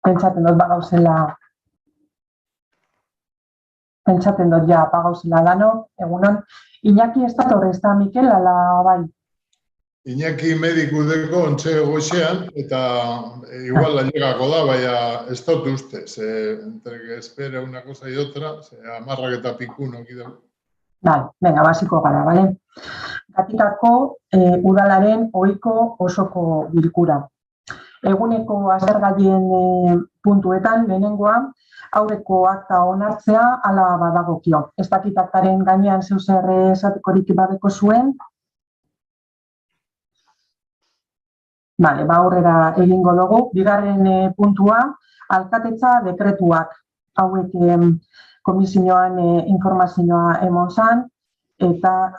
Pentsaten dut bagauzela dano, egunon. Iñaki ez dator, ez da Mikel, ala bai? Iñaki mediku deko ontxe goxean, eta igual llegako da, baina ez dut uste, entre que espera una cosa y otra, amarrak eta pikun oki dugu. Bai, venga, basiko gara, bale? Gatikako udalaren ohiko osoko bilkura. Eguneko aztergaien puntuetan, lehenengoa, aurreko akta onartzea ala badagokio. Ez dakit aktaren gainean zeu zer esatekorik badeko zuen. Bale, aurrera egingo dugu. Bigarren puntua, alkatetza dekretuak. Hauek komisioan informazioa emon zan, eta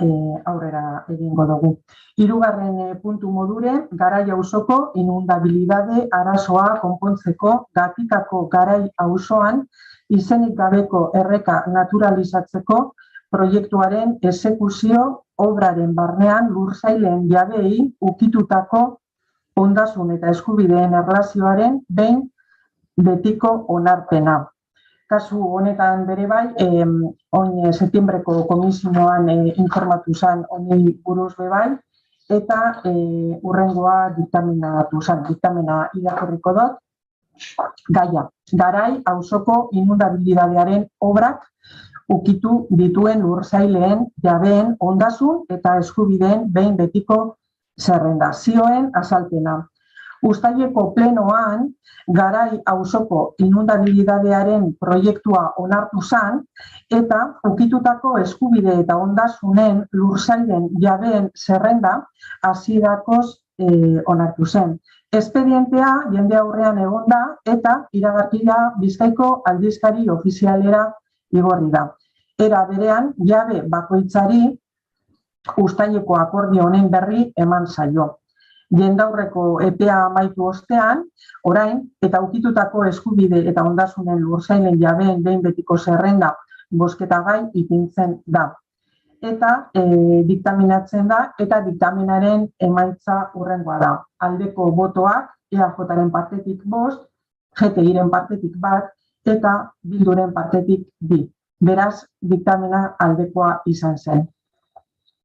aurrera egingo dugu. Hirugarren puntu modure, Garai auzoko inundabilidade arazoa konpontzeko Gatikako Garai auzoan izenik gabeko erreka naturalizatzeko proiektuaren exekuzio obraren barnean lurzaileen jabeei ukitutako ondasun eta eskubideen erlazioaren behin betiko onarpena. Kasu honetan bere bai, oin septiembreko komisioan informatu zen honi buruz bebai, eta urrengoa diktaminatu zen. Diktamena irakurriko dut. Gaia, Garai auzoko inundabilidadearen obrak ukitu dituen lurzaileen jabeen ondasun eta eskubideen behin betiko zerrenda. Zioen azalpena. Uztaileko plenoan, Garai auzoko inundabilidadearen proiektua onartu zen, eta ukitutako eskubide eta ondasunen lurzailen jabeen zerrenda hasierakoz onartu zen. Espedientea jende aurrean egonda eta iragarkia Bizkaiko aldizkari ofizialera igorri da. Era berean, jabe bakoitzari uztaileko akordio honen berri eman zaio. Jendaurreko epea amaitu ostean, orain, eta ukitutako eskubide eta ondasunen lurzailen jabeen behin betiko zerrenda bozketagai ipintzen da. Eta diktaminatzen da, eta diktamenaren emaitza hurrengoa da. Aldeko botoak, EAJaren partetik 5, GTIren partetik 1, eta Bilduren partetik 2. Beraz, diktamena aldekoa izan zen.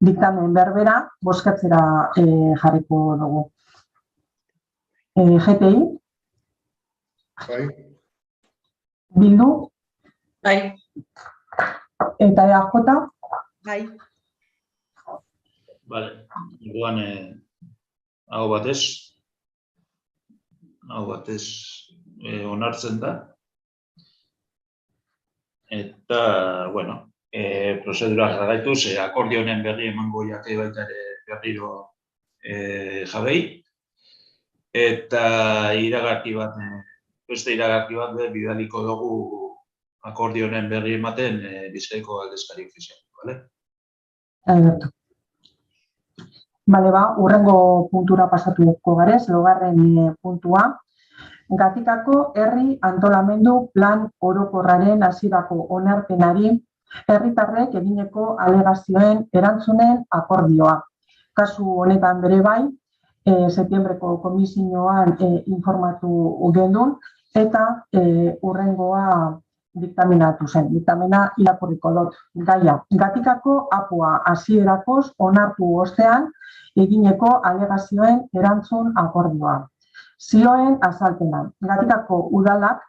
Diktamen berbera, bozkatzera jarriko dugu. GTI? Bai. Bildu? Bai. Eta EAJ? Bai. Bale, iguan hau batez onartzen da. Eta, bueno, prozedura jarraituz, akordio honen berri emango jake baita ere berriro jabei. Eta beste iragarki bat bidaliko dugu akordio honen berri ematen Bizkaiko aldizkari ofizial, bale? Bale, urrengo puntura pasatuko garez, laugarren puntua. Gatikako herri antolamendu plan orokorraren hasierako onarpenari herritarrek egineko alegazioen erantzunen akordioa. Kasu honetan bere bai, septiembreko komisioan informatu gendun, eta urrengoa diktaminatu zen. Diktamena irakurriko dut. Gaia, Gatikako apua hasierakoz onartu ostean egineko alegazioen erantzun akordioa. Zioen azalpena, Gatikako udalak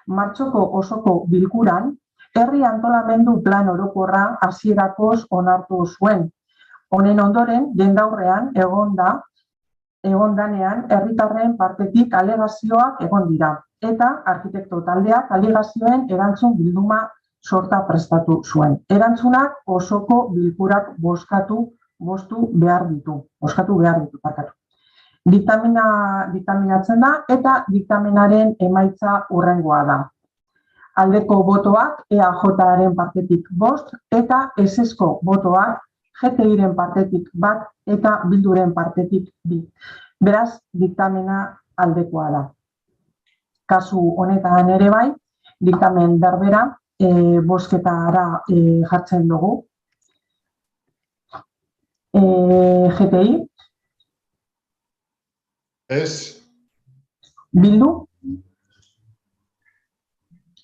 martxoko osoko bilkuran herri antolamendu plan orokorra hasierakoz onartu zuen. Honen ondoren, jendaurrean egondanean herritarren partetik alegazioak egon dira. Eta arkitekto taldeak alegazioen erantzun bilduma sorta prestatu zuen. Erantzunak osoko bilkurak bozkatu behar ditu. Diktaminatzen da eta diktamenaren emaitza hurrengoa da. Aldeko botoak EAJaren partetik 5 eta ezezko botoak GTIren partetik 1 eta Bilduren partetik 2. Beraz, diktamena aldekoa da. Kasu honetan ere bai, diktamen berbera bozketara jartzen dugu. GTI? Ez. Bildu?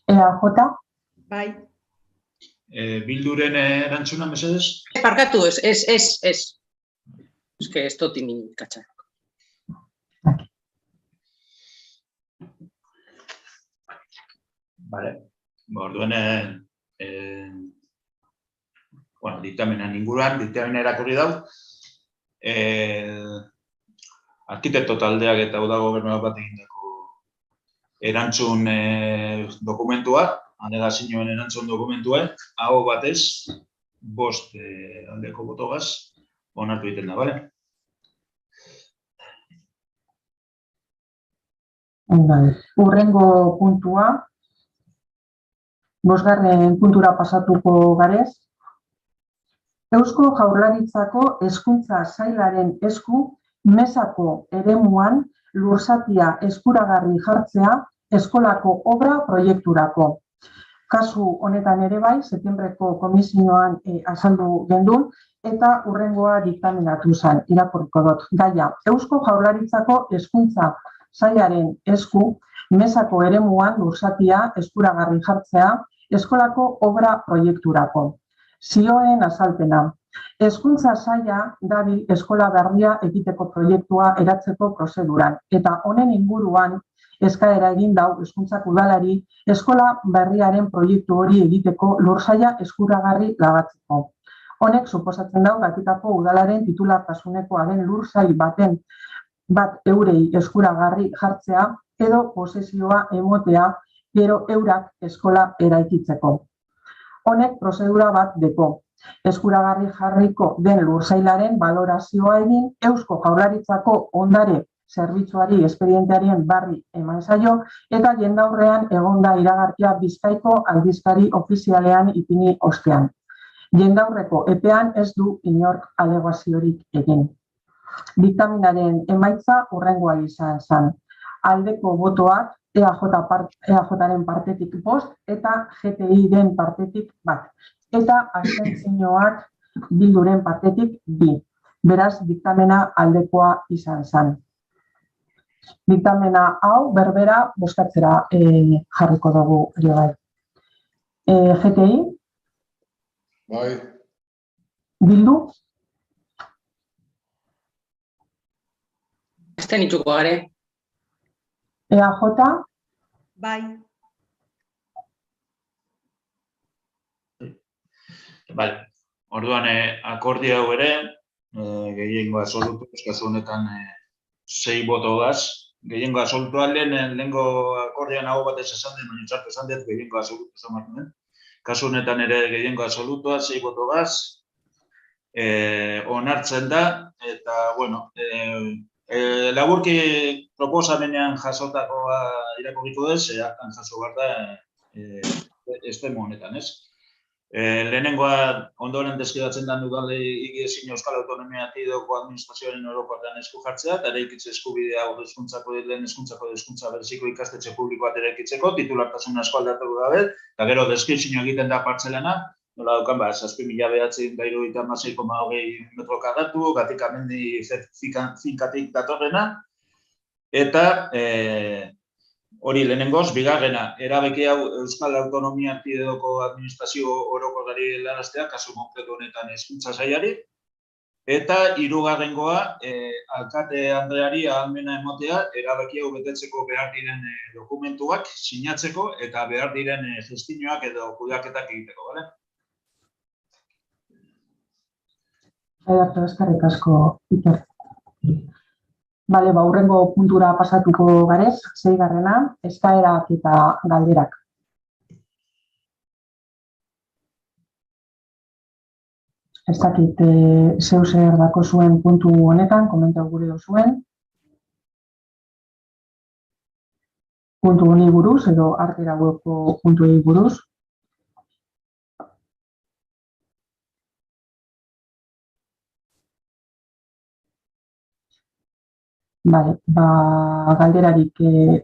EAJ, Bai. Bilduren erantzuna, mesedez? Barkatu, ez. Ez que ez dut inikatza. Vale. Orduen, diktamenan inguruan, diktamena erakurri dau. Arkitekto taldeak eta Uda Gobernuak bat egindako erantzun dokumentua, alegazioen erantzun dokumentua, aho batez, 5 aldeko botogaz, onartu egiten da, bale? Hurrengo puntua, 5. puntura pasatuko garez. Eusko Jaurlaritzako Hezkuntza Sailaren esku mesako eremuan lursatia eskuragarri jartzea eskolako obra proiekturako. Kasu honetan ere bai, septiembreko komisioan azaldu gendun, eta hurrengoa diktaminatu zen, irakurriko dut. Gaia, Eusko Jaurlaritzako Hezkuntza Sailaren esku mesako eremuan lursatia eskuragarri jartzea eskolako obra proiekturako. Zioen azalpena. Hezkuntza Saila dabil eskola berria egiteko proiektua eratzeko prozeduran, eta honen inguruan eskaera egin dau Hezkuntzak Udalari eskola berriaren proiektu hori egiteko lursaila eskuragarri lagatzeko. Honek suposatzen dau Gatikako Udalaren titulartasunekoa den lursail bat eurei eskuragarri jartzea edo posesioa emotea gero eurak eskola eraikitzeko. Honek prozedura bat deko. Eskuragarri jarriko den lursailaren balorazioa egin Eusko Jaurlaritzako ondare zerbitzuari espedientearen barri eman zaio eta jendaurrean egonda iragarkia Bizkaiko aldizkari ofizialean ipini ostean. Jendaurreko epean ez du inork alegaziorik egin. Diktaminaren emaitza hurrengoa izan zen. Aldeko botoak EAJaren partetik 5 eta GTI-den partetik 1. Eta abstentzioak Bilduren partetik 2. Beraz, diktamena aldekoa izan zen. Diktamena hau berbera bozkatzera jarriko dugu ere bai. GTI? Bai. Bildu? Abstenituko gare. EAJ? Bai. Bale, orduan akordio hau ere, gehiengo absolutu, kasu honetan 6 botogaz, gehiengo absolutua lehengo akordioan hau batez esan den, baina txartu esan dut, gehiengo absolutu esan den. Kasu honetan ere gehiengo absolutua 6 botogaz, onartzen da, eta, bueno, laburki proposamenean jasotakoa irakurriko dez, hartan jaso behar da, estemo honetan, ez? Lehenengoa ondoren deskidatzen den udalei igiezin Euskal Autonomia Erkidegoko administrazioaren orokorrean esku jartzea, eta eraikitze eskubidea lehen hezkuntza bereziko ikastetxe publiko bat eraikitzeko, titulartasuna eskualdatu gabe, eta gero deskripzio egiten da partzelana, nola daukan, 7.976,20 metro karratu, Gatika mendi finkatik datorrena, eta hori lehenengoz, bigarrena, erabaki hau Euskal Autonomia Erkidegoko administrazio orokorrari helaraztea, kasu konkretu honetan hezkuntza sailari, eta hirugarrengoa, alkate Andreari ahalmena ematea, erabaki hau betetzeko behar diren dokumentuak sinatzeko eta behar diren gestioak edo kudeaketak egiteko, bale? Eskerrik asko, Iker. Bale, hurrengo puntura pasatuko garez, 6. eskaerak eta galderak. Ez dakit zeu zer dako zuen puntu honetan, komentau gure zuen. Puntu honi buruz, edo artera webko puntuei buruz. Bale, galderarik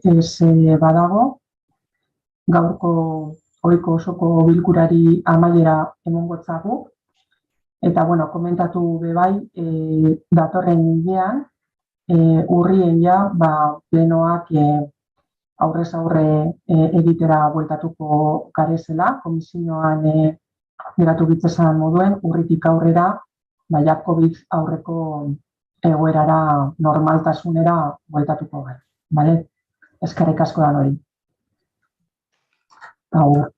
ez badago, gaurko ohiko osoko bilkurari amaiera emongotzagu, eta, bueno, komentatu bebai, datorren hilean, urrien ja, plenoak aurrez aurre egitera bueltatuko garezela, komisioan geratu gitzezan moduen, urritik aurrera, baina COVID aurreko egoerara normaltasunera bueltatuko gara. Eskerrik asko da hori. Agur.